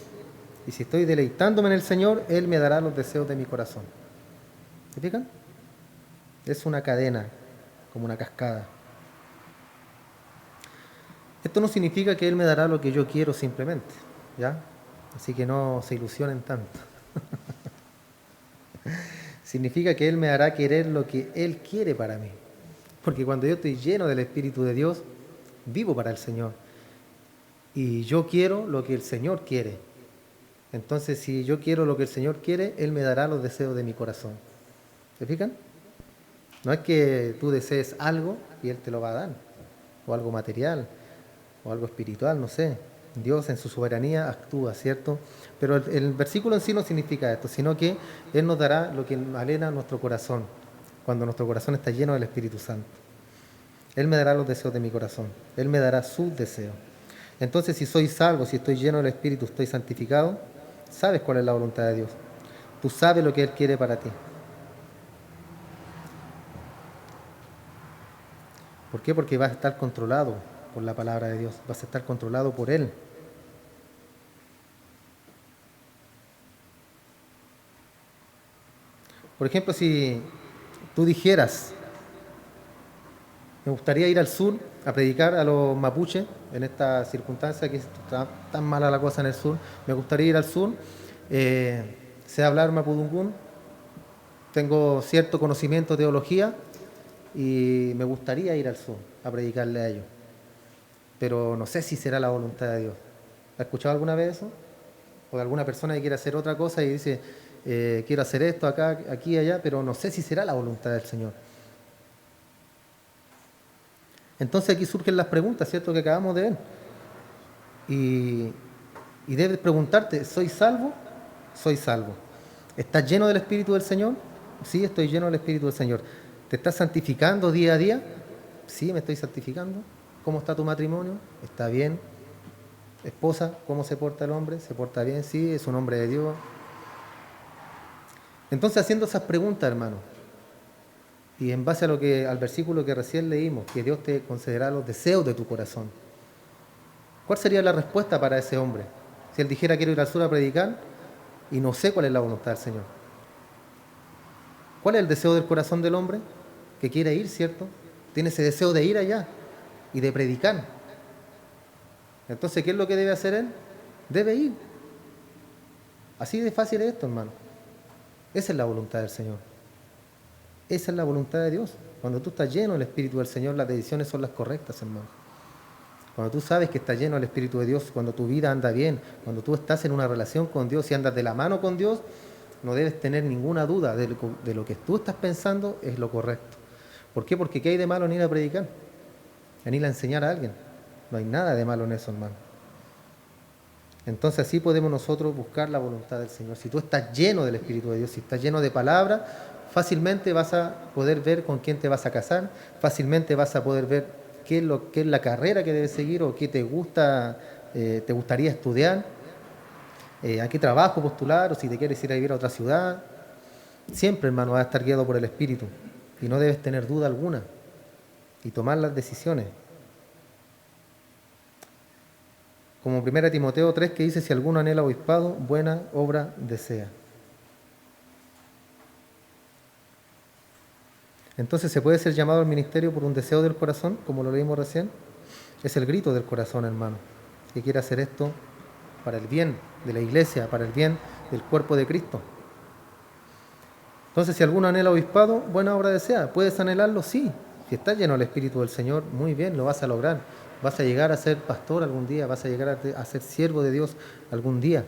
Y si estoy deleitándome en el Señor, Él me dará los deseos de mi corazón. ¿Se fijan? Es una cadena, como una cascada. Esto no significa que Él me dará lo que yo quiero simplemente, ¿ya? Así que no se ilusionen tanto. Significa que Él me hará querer lo que Él quiere para mí. Porque cuando yo estoy lleno del Espíritu de Dios, vivo para el Señor. Y yo quiero lo que el Señor quiere. Entonces, si yo quiero lo que el Señor quiere, Él me dará los deseos de mi corazón. ¿Se fijan? No es que tú desees algo y Él te lo va a dar. O algo material, o algo espiritual, no sé. Dios en su soberanía actúa, ¿cierto? Pero el versículo en sí no significa esto, sino que Él nos dará lo que alena nuestro corazón, cuando nuestro corazón está lleno del Espíritu Santo. Él me dará los deseos de mi corazón, Él me dará sus deseos. Entonces, si soy salvo, si estoy lleno del Espíritu, estoy santificado, sabes cuál es la voluntad de Dios. Tú sabes lo que Él quiere para ti. ¿Por qué? Porque vas a estar controlado por la palabra de Dios, vas a estar controlado por Él. Por ejemplo, si tú dijeras, me gustaría ir al sur a predicar a los mapuches en esta circunstancia que está tan mala la cosa en el sur, me gustaría ir al sur, sé hablar mapudungún, tengo cierto conocimiento de teología y me gustaría ir al sur a predicarle a ellos, pero no sé si será la voluntad de Dios. ¿Has escuchado alguna vez eso? O de alguna persona que quiere hacer otra cosa y dice, quiero hacer esto acá, aquí y allá, pero no sé si será la voluntad del Señor. Entonces aquí surgen las preguntas, ¿cierto?, que acabamos de ver. Y debes preguntarte, ¿soy salvo? Soy salvo. ¿Estás lleno del Espíritu del Señor? Sí, estoy lleno del Espíritu del Señor. ¿Te estás santificando día a día? Sí, me estoy santificando. ¿Cómo está tu matrimonio? ¿Está bien? Esposa, ¿cómo se porta el hombre? ¿Se porta bien? Sí, es un hombre de Dios. Entonces, haciendo esas preguntas, hermano, y en base al versículo que recién leímos, que Dios te concederá los deseos de tu corazón, ¿cuál sería la respuesta para ese hombre? Si él dijera, quiero ir al sur a predicar y no sé cuál es la voluntad del Señor. ¿Cuál es el deseo del corazón del hombre? Que quiere ir, ¿cierto? Tiene ese deseo de ir allá y de predicar. Entonces, ¿qué es lo que debe hacer él? Debe ir. Así de fácil es esto, hermano. Esa es la voluntad del Señor. Esa es la voluntad de Dios. Cuando tú estás lleno del Espíritu del Señor, las decisiones son las correctas, hermano. Cuando tú sabes que estás lleno del Espíritu de Dios, cuando tu vida anda bien, cuando tú estás en una relación con Dios y andas de la mano con Dios, no debes tener ninguna duda de lo que tú estás pensando es lo correcto. ¿Por qué? Porque ¿qué hay de malo en ir a predicar? En ir a enseñar a alguien. No hay nada de malo en eso, hermano. Entonces así podemos nosotros buscar la voluntad del Señor. Si tú estás lleno del Espíritu de Dios, si estás lleno de palabra, fácilmente vas a poder ver con quién te vas a casar, fácilmente vas a poder ver qué es la carrera que debes seguir o qué te gustaría estudiar, a qué trabajo postular o si te quieres ir a vivir a otra ciudad. Siempre, hermano, vas a estar guiado por el Espíritu y no debes tener duda alguna y tomar las decisiones. Como 1 Timoteo 3 que dice, si alguno anhela obispado, buena obra desea. Entonces, ¿se puede ser llamado al ministerio por un deseo del corazón, como lo leímos recién? Es el grito del corazón, hermano, que quiere hacer esto para el bien de la iglesia, para el bien del cuerpo de Cristo. Entonces, si alguno anhela obispado, buena obra desea. ¿Puedes anhelarlo? Sí. Si estás lleno del Espíritu del Señor, muy bien, lo vas a lograr. Vas a llegar a ser pastor algún día, vas a llegar a ser siervo de Dios algún día.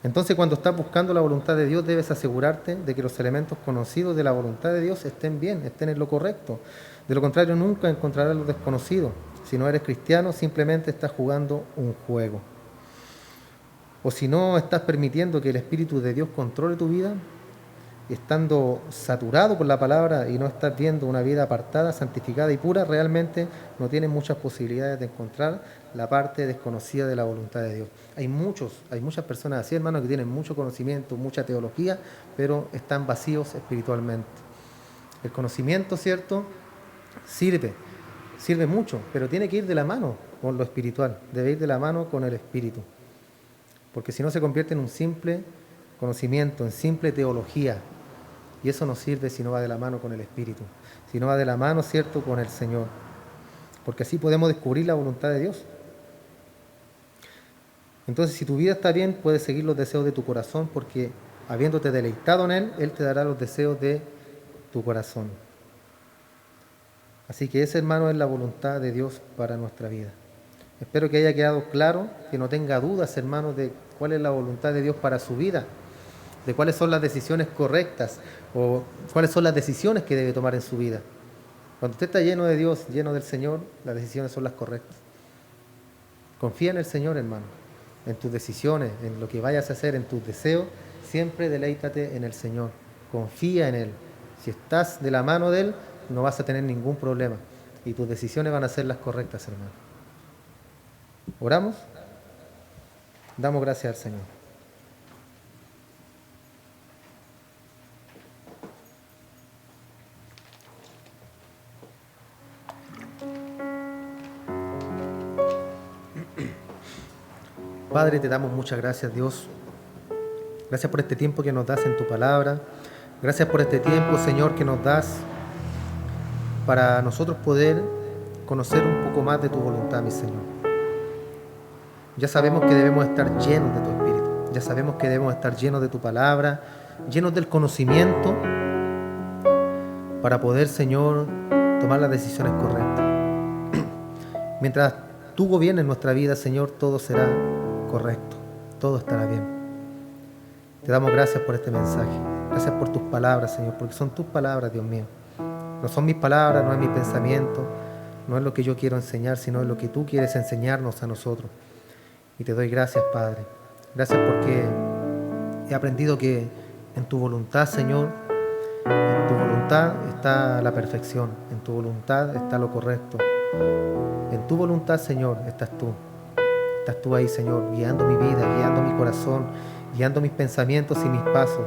Entonces, cuando estás buscando la voluntad de Dios, debes asegurarte de que los elementos conocidos de la voluntad de Dios estén bien, estén en lo correcto. De lo contrario, nunca encontrarás lo desconocido. Si no eres cristiano, simplemente estás jugando un juego. O si no estás permitiendo que el Espíritu de Dios controle tu vida, estando saturado por la palabra y no estás viendo una vida apartada, santificada y pura, realmente no tienes muchas posibilidades de encontrar la parte desconocida de la voluntad de Dios. Hay muchas personas así, hermanos, que tienen mucho conocimiento, mucha teología, pero están vacíos espiritualmente. El conocimiento, ¿cierto?, sirve mucho, pero tiene que ir de la mano con lo espiritual, debe ir de la mano con el espíritu, porque si no se convierte en un simple conocimiento, en simple teología, y eso no sirve si no va de la mano con el espíritu, si no va de la mano, ¿cierto?, con el Señor, porque así podemos descubrir la voluntad de Dios. Entonces, si tu vida está bien, puedes seguir los deseos de tu corazón, porque habiéndote deleitado en Él, Él te dará los deseos de tu corazón. Así que esa, hermano, es la voluntad de Dios para nuestra vida. Espero que haya quedado claro, que no tenga dudas, hermano, de cuál es la voluntad de Dios para su vida, de cuáles son las decisiones correctas o cuáles son las decisiones que debe tomar en su vida. Cuando usted está lleno de Dios, lleno del Señor, las decisiones son las correctas. Confía en el Señor, hermano, en tus decisiones, en lo que vayas a hacer, en tus deseos. Siempre deleítate en el Señor. Confía en Él. Si estás de la mano de Él, no vas a tener ningún problema. Y tus decisiones van a ser las correctas, hermano. ¿Oramos? Damos gracias al Señor. Padre, te damos muchas gracias, Dios. Gracias por este tiempo que nos das en tu palabra. Gracias por este tiempo, Señor, que nos das para nosotros poder conocer un poco más de tu voluntad, mi Señor. Ya sabemos que debemos estar llenos de tu Espíritu. Ya sabemos que debemos estar llenos de tu palabra, llenos del conocimiento para poder, Señor, tomar las decisiones correctas. Mientras tú gobiernes nuestra vida, Señor, todo será correcto, todo estará bien. Te damos gracias por este mensaje. Gracias por tus palabras, Señor, porque son tus palabras, Dios mío. No son mis palabras, no es mi pensamiento, no es lo que yo quiero enseñar, sino es lo que tú quieres enseñarnos a nosotros. Y te doy gracias, Padre. Gracias porque he aprendido que en tu voluntad, Señor, en tu voluntad está la perfección, en tu voluntad está lo correcto. En tu voluntad, Señor, estás tú. Estás tú ahí, Señor, guiando mi vida, guiando mi corazón, guiando mis pensamientos y mis pasos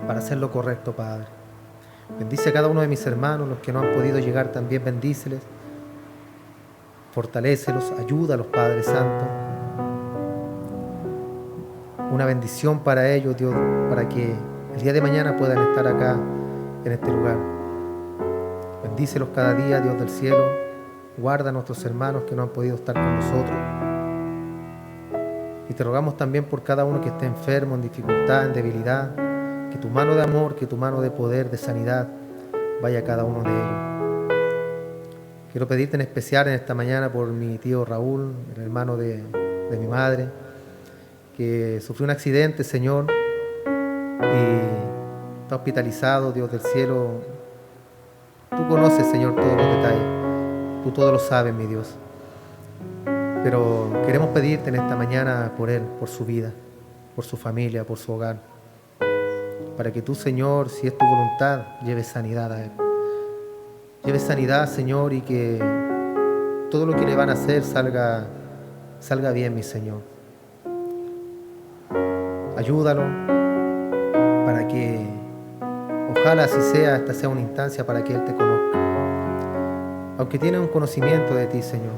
para hacer lo correcto, Padre. Bendice a cada uno de mis hermanos, los que no han podido llegar también, bendíceles, fortalécelos, ayúdalos, Padre Santo. Una bendición para ellos, Dios, para que el día de mañana puedan estar acá, en este lugar. Bendícelos cada día, Dios del cielo. Guarda a nuestros hermanos que no han podido estar con nosotros. Y te rogamos también por cada uno que esté enfermo, en dificultad, en debilidad, que tu mano de amor, que tu mano de poder, de sanidad, vaya a cada uno de ellos. Quiero pedirte en especial en esta mañana por mi tío Raúl, el hermano de mi madre, que sufrió un accidente, Señor, y está hospitalizado, Dios del cielo. Tú conoces, Señor, todos los detalles. Tú todo lo sabes, mi Dios. Pero queremos pedirte en esta mañana por él, por su vida, por su familia, por su hogar, para que tú, Señor, si es tu voluntad, lleves sanidad a él. Lleves sanidad, Señor, y que todo lo que le van a hacer salga bien, mi Señor. Ayúdalo para que, ojalá así sea, esta sea una instancia para que él te conozca. Aunque tiene un conocimiento de ti, Señor,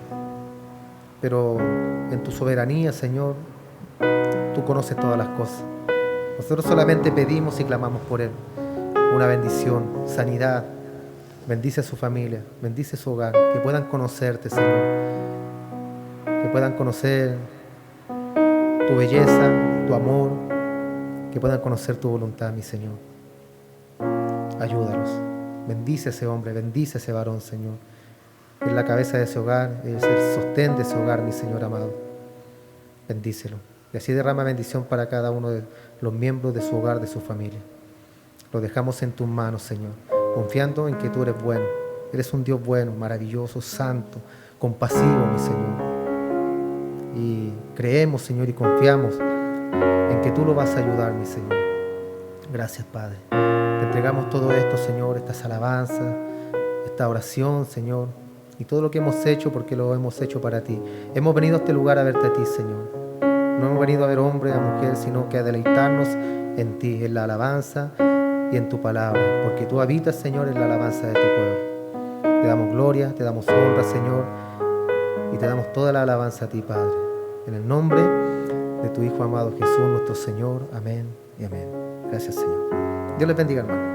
pero en tu soberanía, Señor, tú conoces todas las cosas. Nosotros solamente pedimos y clamamos por él una bendición, sanidad. Bendice a su familia, bendice su hogar, que puedan conocerte, Señor, que puedan conocer tu belleza, tu amor, que puedan conocer tu voluntad, mi Señor. Ayúdalos. Bendice a ese hombre, bendice a ese varón, Señor. Es la cabeza de ese hogar, es el sostén de ese hogar, mi Señor amado. Bendícelo. Y así derrama bendición para cada uno de los miembros de su hogar, de su familia. Lo dejamos en tus manos, Señor, confiando en que tú eres bueno. Eres un Dios bueno, maravilloso, santo, compasivo, mi Señor. Y creemos, Señor, y confiamos en que tú lo vas a ayudar, mi Señor. Gracias, Padre. Te entregamos todo esto, Señor, estas alabanzas, esta oración, Señor, y todo lo que hemos hecho, porque lo hemos hecho para ti. Hemos venido a este lugar a verte a ti, Señor. No hemos venido a ver hombre, a mujer, sino que a deleitarnos en ti, en la alabanza y en tu palabra, porque tú habitas, Señor, en la alabanza de tu pueblo. Te damos gloria, te damos honra, Señor, y te damos toda la alabanza a ti, Padre. En el nombre de tu Hijo amado Jesús, nuestro Señor. Amén y amén. Gracias, Señor. Dios les bendiga, hermano.